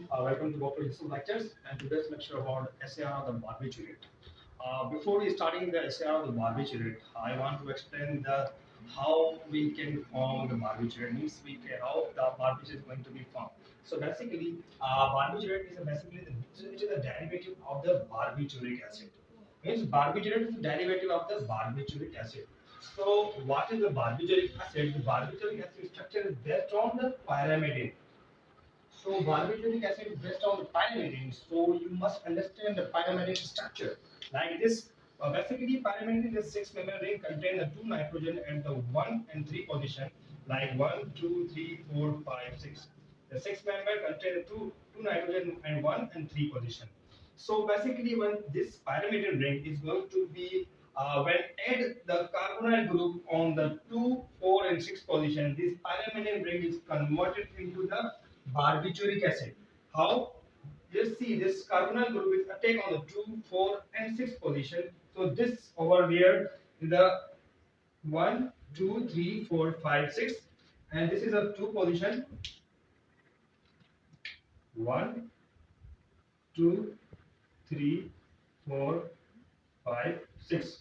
Welcome to Dr.Yousif lectures, and today's lecture about SAR of the barbiturate. Before we starting the SAR of the barbiturate, I want to explain the how we can form the barbiturate. Means we can how the barbiturate is going to be formed. So basically, barbiturate is basically it is a derivative of the barbituric acid. Means barbiturate is a derivative of the barbituric acid. So what is the barbituric acid? The barbituric acid structure is based on the pyrimidine. So barbituric acid is based on the pyrimidine. So you must understand the pyrimidine structure. Like this, basically pyrimidine is six-member ring contain the two nitrogen and the one and three position. Like one, two, three, four, five, six. The six member contain the two nitrogen and one and three position. So basically, when this pyrimidine ring is going to be when add the carbonyl group on the 2, 4, and 6 position, this pyrimidine ring is converted into the barbituric acid. How? Just see this carbonyl group is attack on the 2, 4, and 6 position. So this over here is the 1, 2, 3, 4, 5, 6, and this is a 2 position. 1, 2, 3, 4, 5, 6.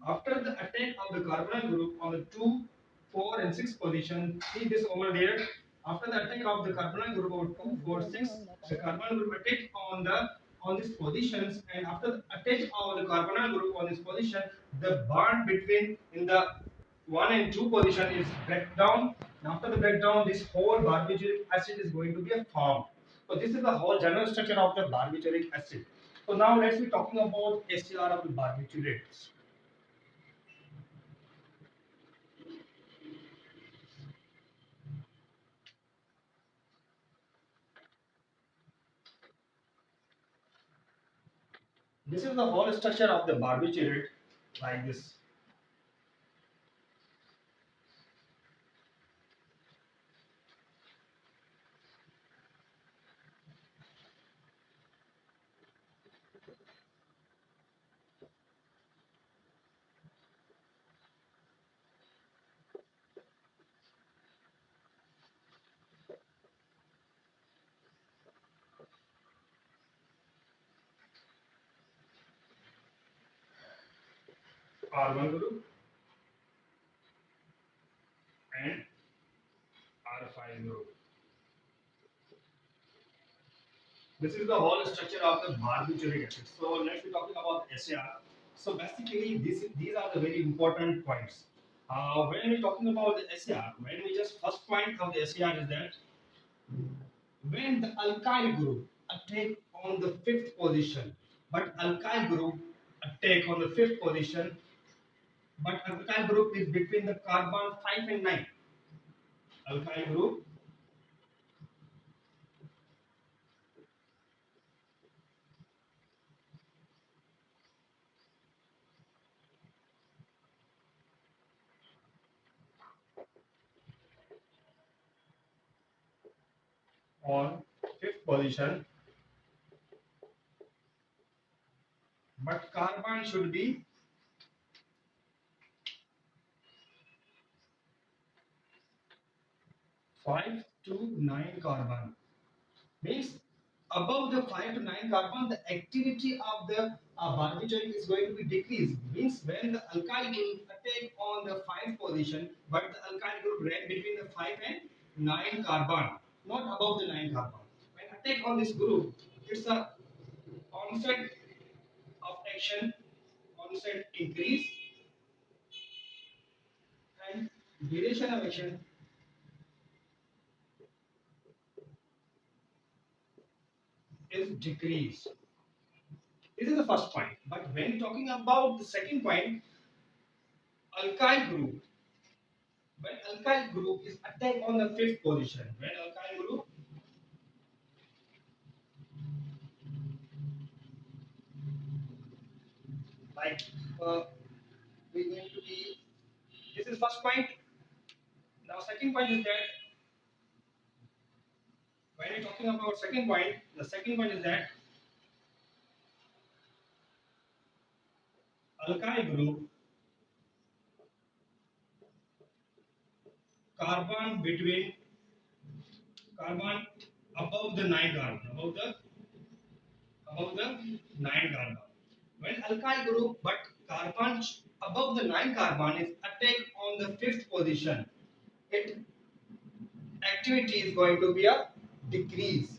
After the attack of the carbonyl group on the 2, 4, and 6 position, see this over there. After the attack of the carbonyl group on 2, 4, 6, the carbonyl group attack on these positions, and after the attack of the carbonyl group on this position, the bond between in the 1 and 2 position is breakdown. And after the breakdown, this whole barbituric acid is going to be formed. So this is the whole general structure of the barbituric acid. So now let's be talking about SCR of the barbiturates. This is the whole structure of the barbiturate like this. R1 group and R5 group. This is the whole structure of the barbituric acid. So let's be talking about SAR. So basically, these are the very important points. When we're talking about the SAR, when we just first point of the SAR is that when the alkyl group attack on the fifth position, but alkyl group attack on the fifth position, but alkyl group is between the carbon 5 and 9. Alkyl group on fifth position, but carbon should be 5 to 9 carbon. Means above the 5 to 9 carbon, the activity of the barbiturate is going to be decreased. Means when the alkyl group attack on the 5 position, but the alkyl group ran between the 5 and 9 carbon, not above the 9 carbon. When attack on this group, it's a onset of action, onset increase, and duration of action is decreased. This is the first point. But when talking about the second point, alkyl group, when alkyl group is attacked on the fifth position, when alkyl group like we going to be, this is first point. Now second point is that when we're talking about second point, the second point is that alkyl group carbon between carbon above the 9 carbon, above the 9 carbon. When alkyl group but carbon above the 9 carbon is attacked on the fifth position, its activity is going to be a decrease.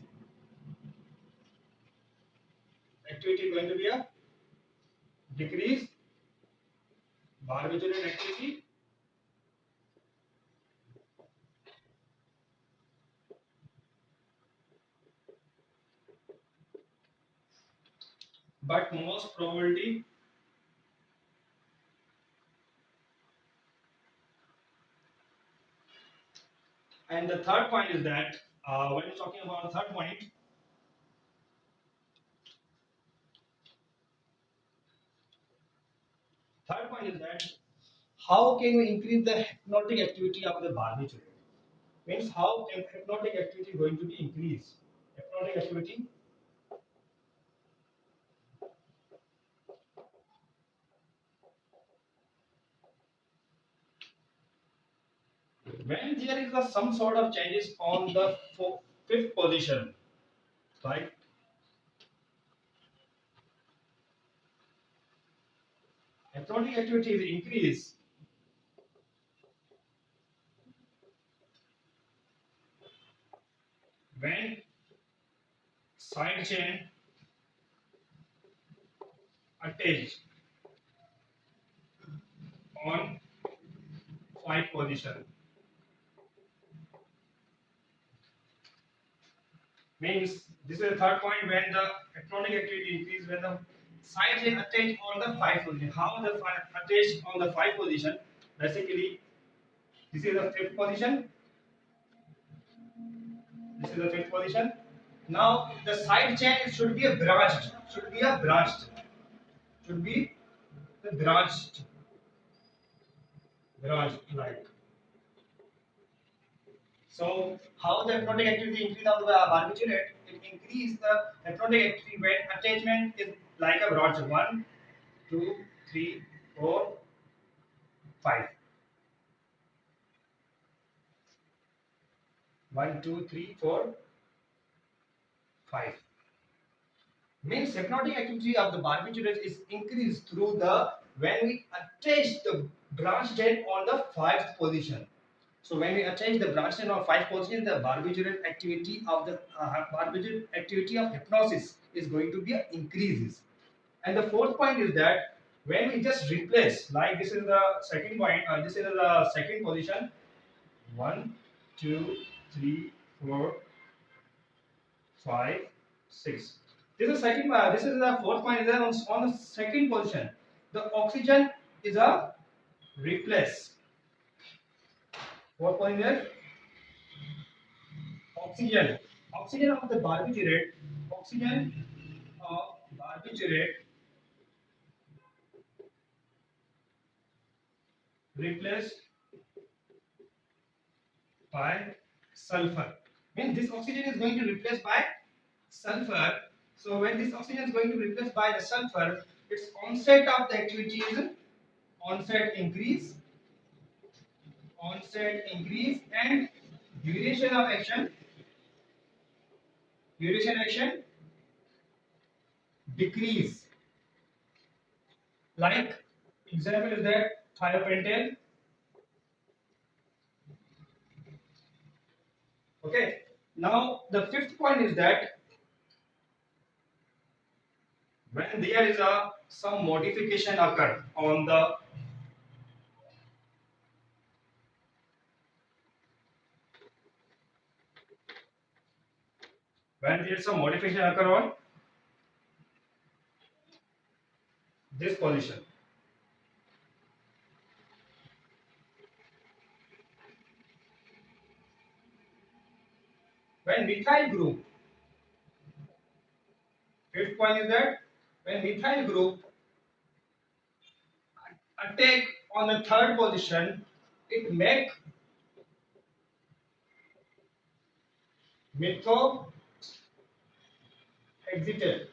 Activity is going to be a decrease. Barbiturate activity, but most probability. And the third point is that when you're talking about the third point is that how can we increase the hypnotic activity of the barbiturate? Means how can hypnotic activity going to be increased? Hypnotic activity, when there is some sort of changes on the fifth position, right? Hypnotic activity is increased when side chain attached on five position. Means this is the third point, when the hypnotic activity increase when the side chain attached on the five position. How the attached on the five position? Basically, this is the fifth position. This is the fifth position. Now the side chain should be a branched. Should be a branched. Should be the branched. Branched like. So how the hypnotic activity increase of the barbiturate? It increase the hypnotic activity when attachment is like a branch. One, two, three, four, five. One, two, three, four, five. Means hypnotic activity of the barbiturates is increased through the when we attach the branch end on the fifth position. So when we attach the branch end on fifth position, the barbiturate activity of the barbiturate activity of hypnosis is going to be increases. And the fourth point is that when we just replace, like this is the second point, this is the second position. One, two, three, four, 5, 6. This is second. This is the fourth point. Is on the second position. The oxygen is a replace. Fourth point is oxygen. Oxygen of the barbiturate. Oxygen of barbiturate replaced by sulfur. Means this oxygen is going to replace by sulfur. So when this oxygen is going to replace by the sulfur, its onset of the activity is onset increase, and duration of action, duration decrease. Like example is that thiopental. Okay. Now the fifth point is that when there is a some modification occur on the when there is some modification occur on this position. When methyl group, fifth point is that when methyl group attack on the third position, it make methyl exited.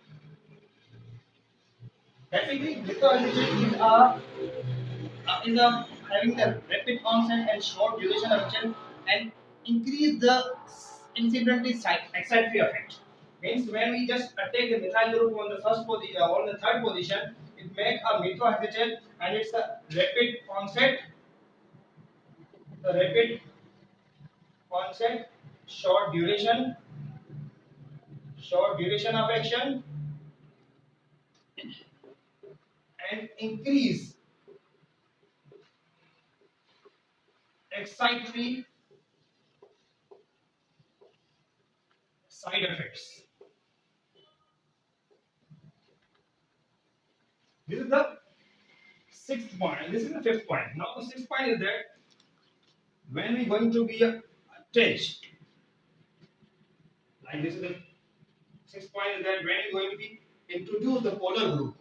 Basically, methyl exited is a having the rapid onset and short duration of action and increase the incidentally excitatory effect. Means when we just take the methyl group on the on the third position, it makes a methoacetate and it's a rapid onset, the rapid onset, short duration, short duration of action, and increase excitatory side effects. This is the sixth point, and this is the fifth point. Now the sixth point is that when we going to be attached, like this is the sixth point is that when you going to be introduce the polar group.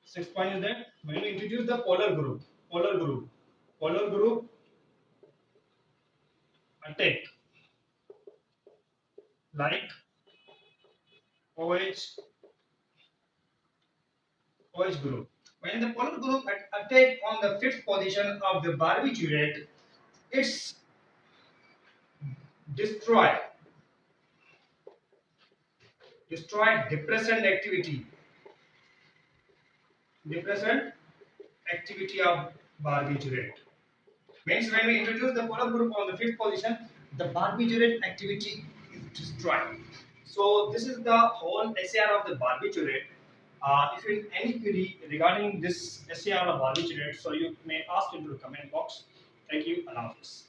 Sixth point is that when you introduce the polar group attack like OH OH group. When the polar group attack on the fifth position of the barbiturate, it's destroy depressant activity, depressant activity of barbiturate. Means when we introduce the polar group on the fifth position, the barbiturate activity is destroyed. So this is the whole SAR of the barbiturate. If you have any query regarding this SAR of barbiturate, so you may ask into the comment box. Thank you. Allah Hafiz.